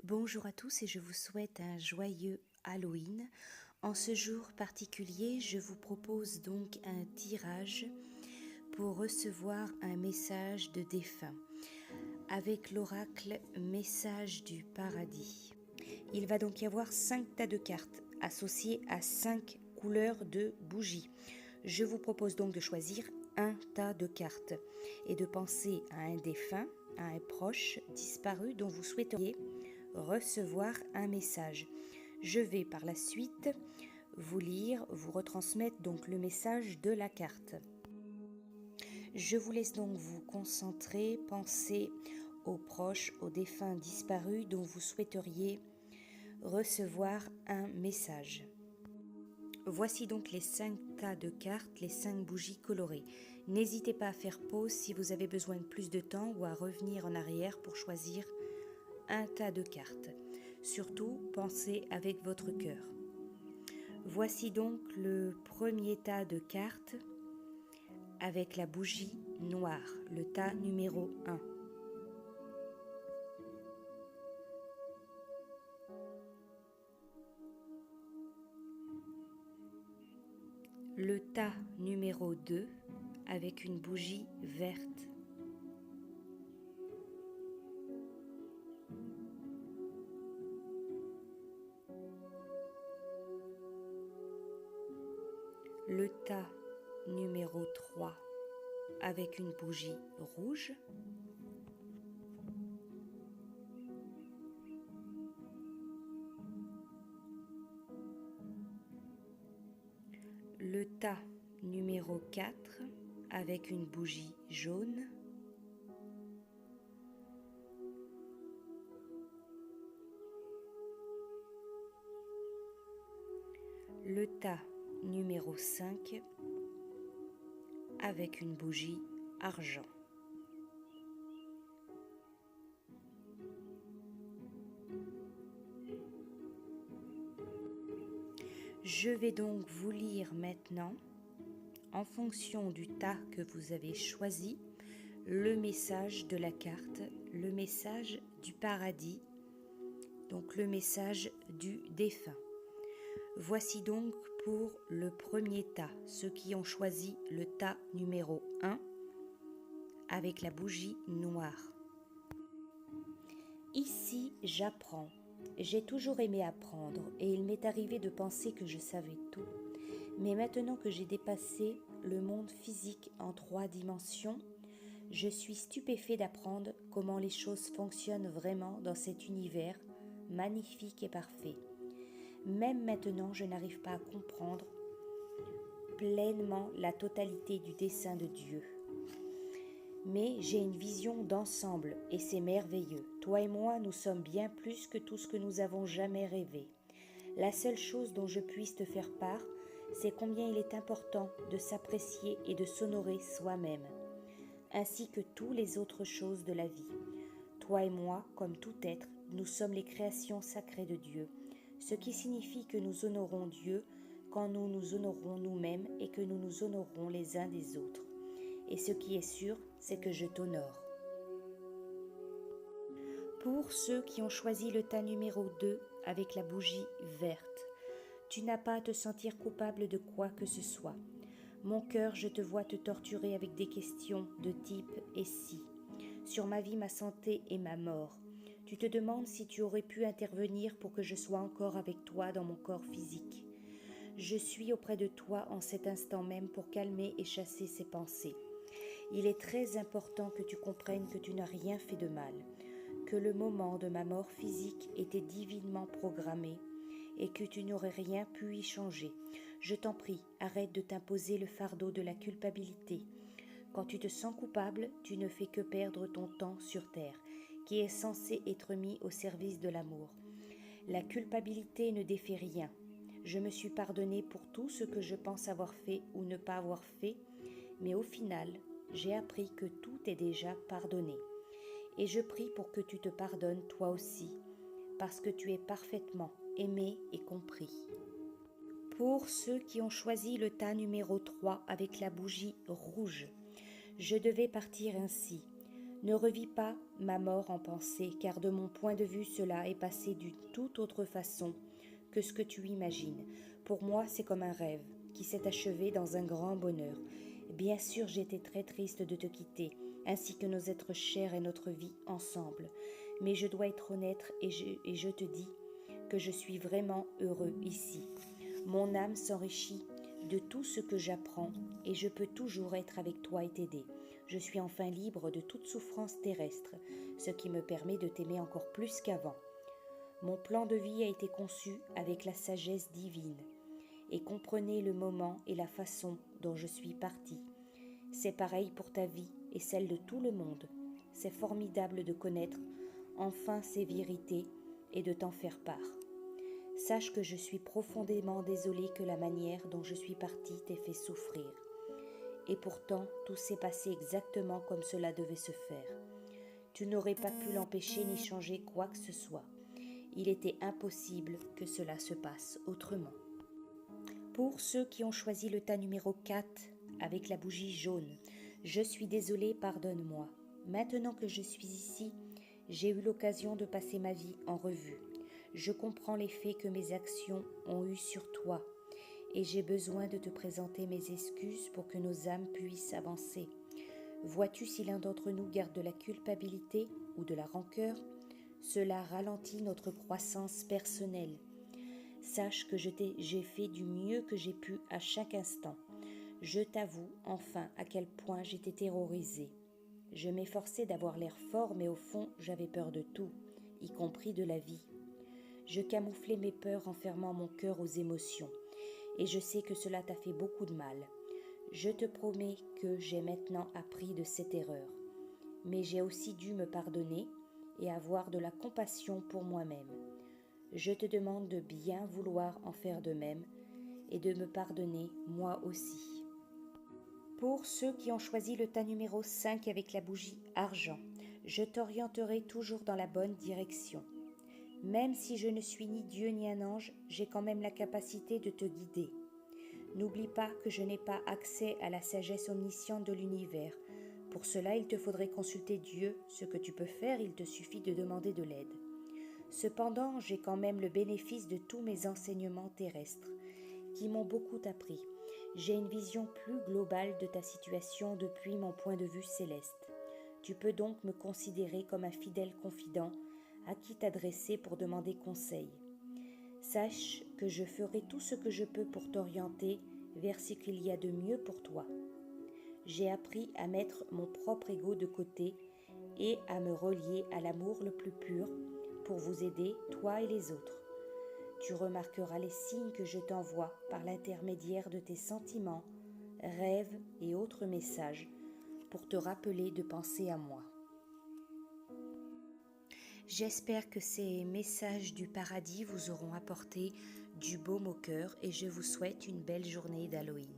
Bonjour à tous et je vous souhaite un joyeux Halloween. En ce jour particulier, je vous propose donc un tirage pour recevoir un message de défunt avec l'oracle Message du Paradis. Il va donc y avoir 5 tas de cartes associées à 5 couleurs de bougies. Je vous propose donc de choisir un tas de cartes et de penser à un défunt, à un proche disparu dont vous souhaiteriez recevoir un message. Je vais par la suite vous lire, vous retransmettre donc le message de la carte. Je vous laisse donc vous concentrer, penser aux proches, aux défunts disparus dont vous souhaiteriez recevoir un message. Voici donc les 5 tas de cartes, les 5 bougies colorées. N'hésitez pas à faire pause si vous avez besoin de plus de temps ou à revenir en arrière pour choisir un tas de cartes. Surtout, pensez avec votre cœur. Voici donc le premier tas de cartes avec la bougie noire, le tas numéro 1. Le tas numéro 2 avec une bougie verte. Le tas numéro 3 avec une bougie rouge. Le tas numéro 4 avec une bougie jaune. Le tas numéro 5 avec une bougie argent. Je vais donc vous lire maintenant, en fonction du tas que vous avez choisi, le message de la carte, le message du paradis, donc le message du défunt. Voici donc pour le premier tas, ceux qui ont choisi le tas numéro 1 avec la bougie noire. Ici, j'apprends. J'ai toujours aimé apprendre et il m'est arrivé de penser que je savais tout. Mais maintenant que j'ai dépassé le monde physique en 3 dimensions, je suis stupéfait d'apprendre comment les choses fonctionnent vraiment dans cet univers magnifique et parfait. Même maintenant, je n'arrive pas à comprendre pleinement la totalité du dessein de Dieu. Mais j'ai une vision d'ensemble et c'est merveilleux. Toi et moi, nous sommes bien plus que tout ce que nous avons jamais rêvé. La seule chose dont je puisse te faire part, c'est combien il est important de s'apprécier et de s'honorer soi-même, ainsi que toutes les autres choses de la vie. Toi et moi, comme tout être, nous sommes les créations sacrées de Dieu, ce qui signifie que nous honorons Dieu quand nous nous honorons nous-mêmes et que nous nous honorons les uns des autres. Et ce qui est sûr, c'est que je t'honore. Pour ceux qui ont choisi le tas numéro 2 avec la bougie verte, tu n'as pas à te sentir coupable de quoi que ce soit. Mon cœur, je te vois te torturer avec des questions de type « et si ?» sur ma vie, ma santé et ma mort. Tu te demandes si tu aurais pu intervenir pour que je sois encore avec toi dans mon corps physique. Je suis auprès de toi en cet instant même pour calmer et chasser ces pensées. Il est très important que tu comprennes que tu n'as rien fait de mal, que le moment de ma mort physique était divinement programmé et que tu n'aurais rien pu y changer. Je t'en prie, arrête de t'imposer le fardeau de la culpabilité. Quand tu te sens coupable, tu ne fais que perdre ton temps sur terre, qui est censé être mis au service de l'amour. La culpabilité ne défait rien. Je me suis pardonné pour tout ce que je pense avoir fait ou ne pas avoir fait, mais au final, j'ai appris que tout est déjà pardonné. Et je prie pour que tu te pardonnes toi aussi, parce que tu es parfaitement aimé et compris. Pour ceux qui ont choisi le tas numéro 3 avec la bougie rouge, je devais partir ainsi. Ne revis pas ma mort en pensée, car de mon point de vue cela est passé d'une toute autre façon que ce que tu imagines. Pour moi c'est comme un rêve qui s'est achevé dans un grand bonheur. Bien sûr j'étais très triste de te quitter, ainsi que nos êtres chers et notre vie ensemble. Mais je dois être honnête et je te dis que je suis vraiment heureux ici. Mon âme s'enrichit de tout ce que j'apprends et je peux toujours être avec toi et t'aider. Je suis enfin libre de toute souffrance terrestre, ce qui me permet de t'aimer encore plus qu'avant. Mon plan de vie a été conçu avec la sagesse divine et comprenez le moment et la façon dont je suis partie. C'est pareil pour ta vie et celle de tout le monde. C'est formidable de connaître enfin ces vérités et de t'en faire part. Sache que je suis profondément désolée que la manière dont je suis partie t'ait fait souffrir. Et pourtant, tout s'est passé exactement comme cela devait se faire. Tu n'aurais pas pu l'empêcher ni changer quoi que ce soit. Il était impossible que cela se passe autrement. Pour ceux qui ont choisi le tas numéro 4 avec la bougie jaune, je suis désolée, pardonne-moi. Maintenant que je suis ici, j'ai eu l'occasion de passer ma vie en revue. Je comprends l'effet que mes actions ont eu sur toi et j'ai besoin de te présenter mes excuses pour que nos âmes puissent avancer. Vois-tu si l'un d'entre nous garde de la culpabilité ou de la rancœur? Cela ralentit notre croissance personnelle. Sache que j'ai fait du mieux que j'ai pu à chaque instant. Je t'avoue enfin à quel point j'étais terrorisée. Je m'efforçais d'avoir l'air fort, mais au fond, j'avais peur de tout, y compris de la vie. Je camouflais mes peurs en fermant mon cœur aux émotions, et je sais que cela t'a fait beaucoup de mal. Je te promets que j'ai maintenant appris de cette erreur, mais j'ai aussi dû me pardonner et avoir de la compassion pour moi-même. Je te demande de bien vouloir en faire de même et de me pardonner moi aussi. Pour ceux qui ont choisi le tas numéro 5 avec la bougie argent, je t'orienterai toujours dans la bonne direction. Même si je ne suis ni Dieu ni un ange, j'ai quand même la capacité de te guider. N'oublie pas que je n'ai pas accès à la sagesse omnisciente de l'univers. Pour cela, il te faudrait consulter Dieu. Ce que tu peux faire, il te suffit de demander de l'aide. Cependant, j'ai quand même le bénéfice de tous mes enseignements terrestres, qui m'ont beaucoup appris. J'ai une vision plus globale de ta situation depuis mon point de vue céleste. Tu peux donc me considérer comme un fidèle confident à qui t'adresser pour demander conseil. Sache que je ferai tout ce que je peux pour t'orienter vers ce qu'il y a de mieux pour toi. J'ai appris à mettre mon propre ego de côté et à me relier à l'amour le plus pur pour vous aider, toi et les autres. Tu remarqueras les signes que je t'envoie par l'intermédiaire de tes sentiments, rêves et autres messages pour te rappeler de penser à moi. J'espère que ces messages du paradis vous auront apporté du baume au cœur et je vous souhaite une belle journée d'Halloween.